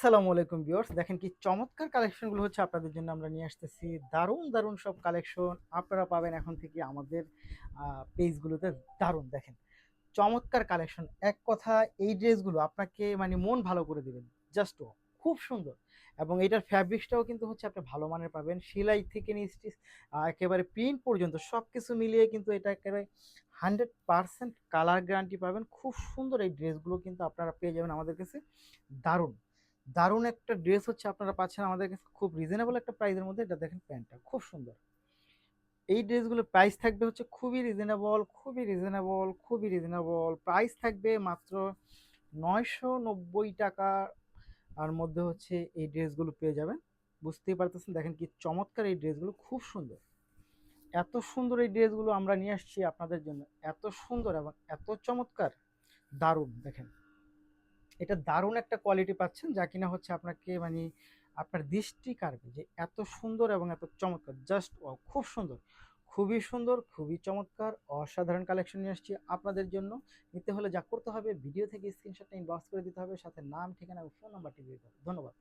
আসসালামু আলাইকুম ভিউয়ার্স, দেখেন কি চমৎকার কালেকশনগুলো হচ্ছে আপনাদের জন্য আমরা নিয়ে আসতেছি। দারুণ দারুণ সব কালেকশন আপনারা পাবেন এখন থেকে আমাদের পেজগুলোতে। দারুণ দেখেন, চমৎকার কালেকশন। এক কথা, এই ড্রেসগুলো আপনাকে মানে মন ভালো করে দিবেন। জাস্ট খুব সুন্দর। এবং এটার ফ্যাব্রিক্সটাও কিন্তু হচ্ছে আপনি ভালো মানের পাবেন, সেলাই থেকে নিয়ে স্টিচ একেবারে প্রিন্ট পর্যন্ত সব কিছু মিলিয়ে কিন্তু এটা একেবারে 100% কালার গ্যারান্টি পাবেন। খুব সুন্দর এই ড্রেসগুলো কিন্তু আপনারা পেয়ে যাবেন আমাদের কাছে। দারুণ দারুণ একটা ড্রেস হচ্ছে আপনারা পাচ্ছেন আমাদের কাছে খুব রিজনেবল একটা প্রাইসের মধ্যে। এটা দেখেন, প্যান্টটা খুব সুন্দর। এই ড্রেসগুলোর প্রাইস থাকবে হচ্ছে খুবই রিজনেবল, খুবই রিজনেবল, খুবই রিজনেবল প্রাইস থাকবে মাত্র 990 টাকা। আর মধ্যে হচ্ছে এই ড্রেসগুলো পেয়ে যাবেন। বুঝতেই পারতেছেন, দেখেন কি চমৎকার এই ড্রেসগুলো, খুব সুন্দর। এত সুন্দর এই ড্রেসগুলো আমরা নিয়ে আসছি আপনাদের জন্য, এত সুন্দর এবং এত চমৎকার। দারুণ দেখেন, এটা দারুণ একটা কোয়ালিটি পাচ্ছেন, যা কিনা হচ্ছে আপনাকে মানে আপনার দৃষ্টি কাড়বে যে এত সুন্দর এবং এত চমৎকার। জাস্ট খুব সুন্দর, খুবই সুন্দর, খুবই চমৎকার, অসাধারণ কালেকশন নিয়ে আসছি আপনাদের জন্য। নিতে হলে যা করতে হবে, ভিডিও থেকে স্ক্রিনশটটা ইনবক্স করে দিতে হবে, সাথে নাম, ঠিকানা এবং ফোন নাম্বারটি দিতে হবে। ধন্যবাদ।